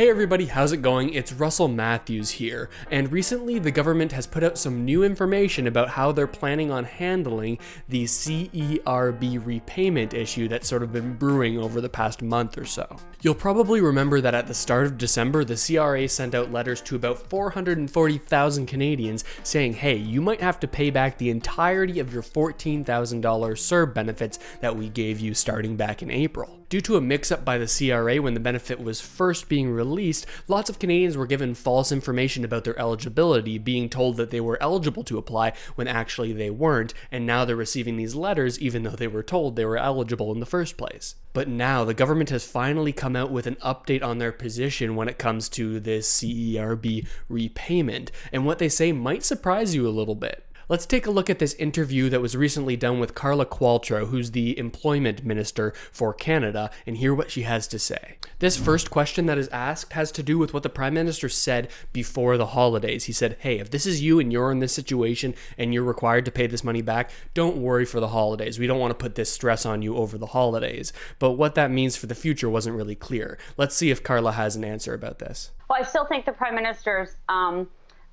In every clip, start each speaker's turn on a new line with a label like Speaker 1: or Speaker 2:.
Speaker 1: Hey everybody, how's it going? It's Russell Matthews here, and recently the government has put out some new information about how they're planning on handling the CERB repayment issue that's sort of been brewing over the past month or so. You'll probably remember that at the start of December, the CRA sent out letters to about 440,000 Canadians saying, hey, you might have to pay back the entirety of your $14,000 CERB benefits that we gave you starting back in April. Due to a mix-up by the CRA when the benefit was first being released, lots of Canadians were given false information about their eligibility, being told that they were eligible to apply when actually they weren't, and now they're receiving these letters even though they were told they were eligible in the first place. But now the government has finally come out with an update on their position when it comes to this CERB repayment, and what they say might surprise you a little bit. Let's take a look at this interview that was recently done with Carla Qualtrough, who's the Employment Minister for Canada, and hear what she has to say. This first question that is asked has to do with what the Prime Minister said before the holidays. He said, hey, if this is you and you're in this situation and you're required to pay this money back, don't worry for the holidays. We don't want to put this stress on you over the holidays. But what that means for the future wasn't really clear. Let's see if Carla has an answer about this.
Speaker 2: Well, I still think the Prime Minister's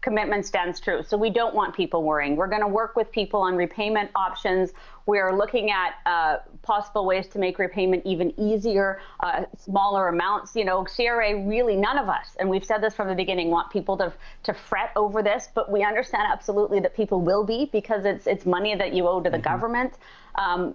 Speaker 2: commitment stands true. So we don't want people worrying. We're going to work with people on repayment options. We're looking at possible ways to make repayment even easier, smaller amounts. You know, CRA really, none of us, and we've said this from the beginning, want people to fret over this, but we understand absolutely that people will be, because it's money that you owe to the government.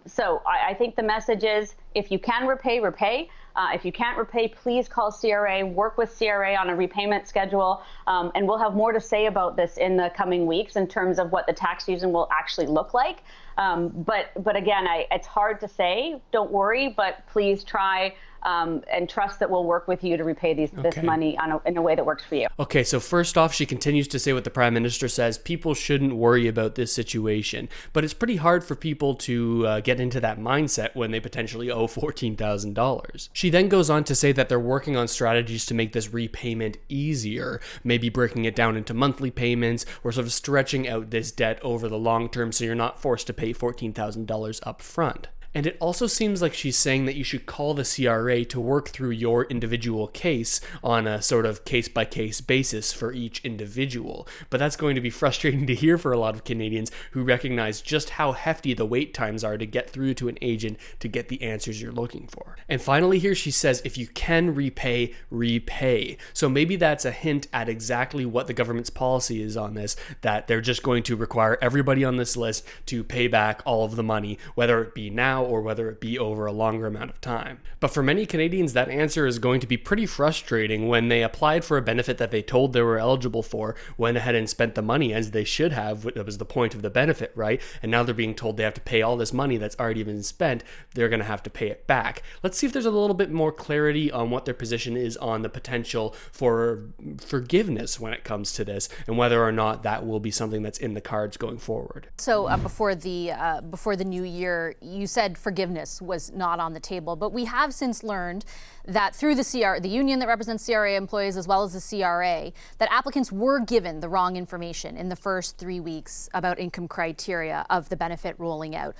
Speaker 2: So I think the message is, if you can repay, repay. If you can't repay, please call CRA, work with CRA on a repayment schedule, and we'll have more to say about this in the coming weeks in terms of what the tax season will actually look like. But again, it's hard to say. Don't worry, but please try and trust that we'll work with you to repay this money in a way that works for you.
Speaker 1: Okay, so first off, she continues to say what the Prime Minister says: people shouldn't worry about this situation. But it's pretty hard for people to get into that mindset when they potentially owe $14,000. She then goes on to say that they're working on strategies to make this repayment easier, maybe breaking it down into monthly payments or sort of stretching out this debt over the long term so you're not forced to pay $14,000 up front. And it also seems like she's saying that you should call the CRA to work through your individual case on a sort of case-by-case basis for each individual. But that's going to be frustrating to hear for a lot of Canadians who recognize just how hefty the wait times are to get through to an agent to get the answers you're looking for. And finally here she says, if you can repay, repay. So maybe that's a hint at exactly what the government's policy is on this, that they're just going to require everybody on this list to pay back all of the money, whether it be now or whether it be over a longer amount of time. But for many Canadians, that answer is going to be pretty frustrating when they applied for a benefit that they told they were eligible for, went ahead and spent the money as they should have. That was the point of the benefit, right? And now they're being told they have to pay all this money that's already been spent. They're going to have to pay it back. Let's see if there's a little bit more clarity on what their position is on the potential for forgiveness when it comes to this, and whether or not that will be something that's in the cards going forward.
Speaker 3: So before the new year, you said forgiveness was not on the table, but we have since learned that through the union that represents CRA employees as well as the CRA, that applicants were given the wrong information in the first 3 weeks about income criteria of the benefit rolling out.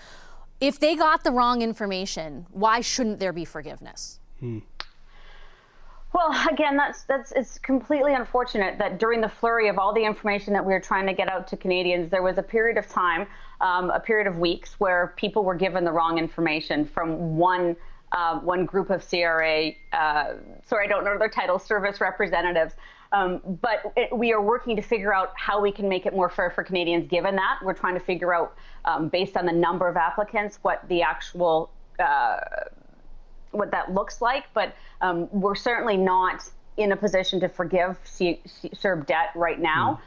Speaker 3: If they got the wrong information, why shouldn't there be forgiveness?
Speaker 2: Well, again, it's completely unfortunate that during the flurry of all the information that we were trying to get out to Canadians, there was a period of time, a period of weeks, where people were given the wrong information from one group of CRA, sorry, I don't know their title, service representatives. But we are working to figure out how we can make it more fair for Canadians. Given that, we're trying to figure out, based on the number of applicants, what the actual what that looks like, but we're certainly not in a position to forgive CERB debt right now.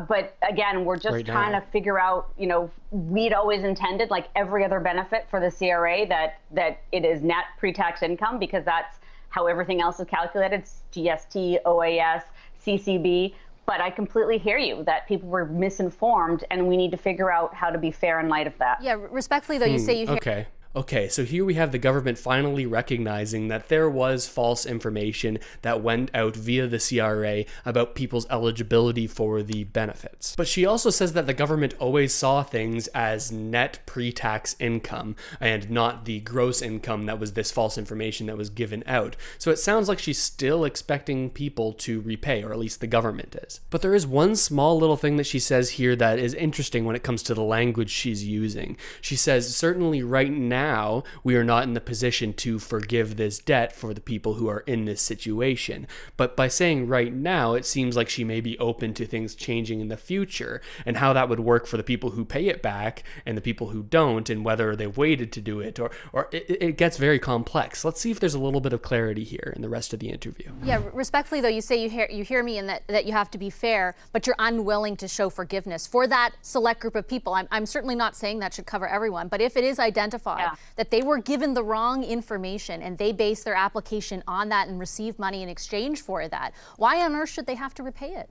Speaker 2: But again, we're just trying to figure out, you know, we'd always intended, like every other benefit for the CRA, that it is net pre-tax income, because that's how everything else is calculated, GST, OAS, CCB. But I completely hear you that people were misinformed, and we need to figure out how to be fair in light of that.
Speaker 3: Yeah, respectfully though, you say you hear...
Speaker 1: Okay, so here we have the government finally recognizing that there was false information that went out via the CRA about people's eligibility for the benefits. But she also says that the government always saw things as net pre-tax income and not the gross income that was this false information that was given out. So it sounds like she's still expecting people to repay, or at least the government is. But there is one small little thing that she says here that is interesting when it comes to the language she's using. She says, certainly right now, we are not in the position to forgive this debt for the people who are in this situation. But by saying right now, it seems like she may be open to things changing in the future, and how that would work for the people who pay it back and the people who don't, and whether they've waited to do it, or it gets very complex. Let's see if there's a little bit of clarity here in the rest of the interview.
Speaker 3: Yeah, respectfully though, you say you hear me in that you have to be fair, but you're unwilling to show forgiveness for that select group of people. I'm certainly not saying that should cover everyone, but if it is identified that they were given the wrong information and they base their application on that and receive money in exchange for that, why on earth should they have to repay it?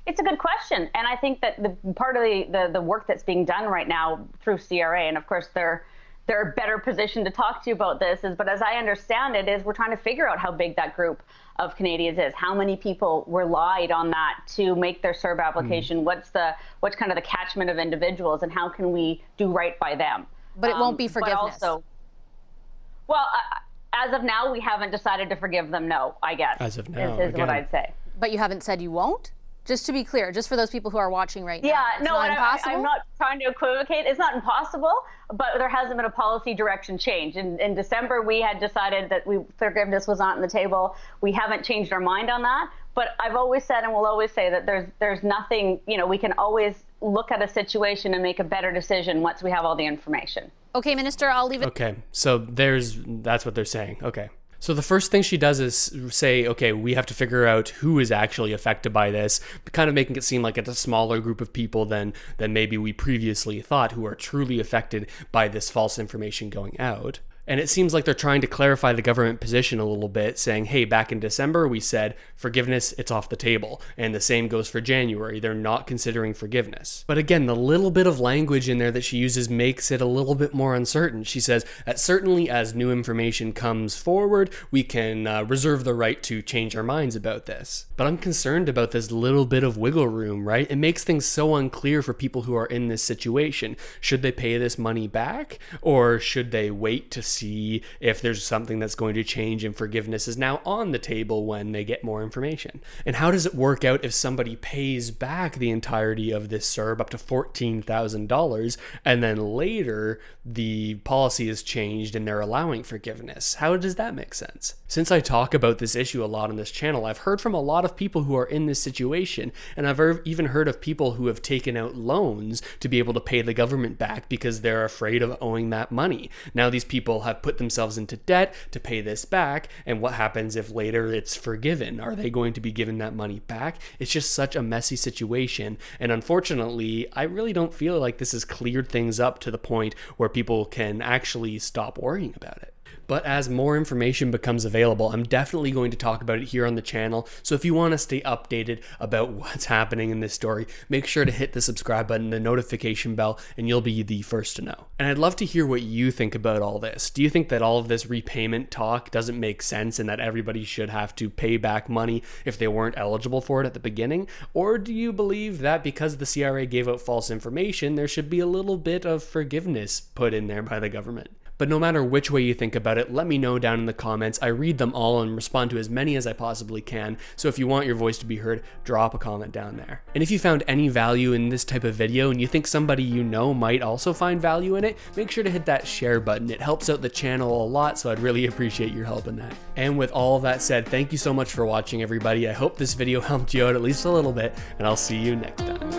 Speaker 2: It's a good question. And I think that the part of the work that's being done right now through CRA, and of course they're a better position to talk to you about this, but as I understand it, is we're trying to figure out how big that group of Canadians is, how many people relied on that to make their CERB application, what's kind of the catchment of individuals, and how can we do right by them.
Speaker 3: But it won't be forgiveness.
Speaker 2: But also, well, as of now, we haven't decided to forgive them, no, I guess.
Speaker 1: As of now,
Speaker 2: is what I'd say.
Speaker 3: But you haven't said you won't? Just to be clear, just for those people who are watching right now.
Speaker 2: Yeah,
Speaker 3: it's
Speaker 2: no,
Speaker 3: not impossible?
Speaker 2: I'm not trying to equivocate. It's not impossible, but there hasn't been a policy direction change. In December, we had decided that forgiveness was not on the table. We haven't changed our mind on that. But I've always said, and will always say, that there's nothing, we can always look at a situation and make a better decision once we have all the information.
Speaker 3: Okay, Minister, I'll leave it.
Speaker 1: Okay, so that's what they're saying. Okay. So the first thing she does is say, okay, we have to figure out who is actually affected by this, kind of making it seem like it's a smaller group of people than maybe we previously thought who are truly affected by this false information going out. And it seems like they're trying to clarify the government position a little bit, saying, hey, back in December, we said forgiveness, it's off the table. And the same goes for January. They're not considering forgiveness. But again, the little bit of language in there that she uses makes it a little bit more uncertain. She says that certainly as new information comes forward, we can reserve the right to change our minds about this. But I'm concerned about this little bit of wiggle room, right? It makes things so unclear for people who are in this situation. Should they pay this money back, or should they wait to see if there's something that's going to change and forgiveness is now on the table when they get more information? And how does it work out if somebody pays back the entirety of this CERB up to $14,000 and then later the policy is changed and they're allowing forgiveness? How does that make sense? Since I talk about this issue a lot on this channel, I've heard from a lot of people who are in this situation, and I've even heard of people who have taken out loans to be able to pay the government back because they're afraid of owing that money. Now these people have put themselves into debt to pay this back, and what happens if later it's forgiven? Are they going to be given that money back? It's just such a messy situation, and unfortunately, I really don't feel like this has cleared things up to the point where people can actually stop worrying about it. But as more information becomes available, I'm definitely going to talk about it here on the channel. So if you want to stay updated about what's happening in this story, make sure to hit the subscribe button, the notification bell, and you'll be the first to know. And I'd love to hear what you think about all this. Do you think that all of this repayment talk doesn't make sense and that everybody should have to pay back money if they weren't eligible for it at the beginning? Or do you believe that because the CRA gave out false information, there should be a little bit of forgiveness put in there by the government? But no matter which way you think about it, let me know down in the comments. I read them all and respond to as many as I possibly can. So if you want your voice to be heard, drop a comment down there. And if you found any value in this type of video and you think somebody you know might also find value in it, make sure to hit that share button. It helps out the channel a lot, so I'd really appreciate your help in that. And with all of that said, thank you so much for watching, everybody. I hope this video helped you out at least a little bit, and I'll see you next time.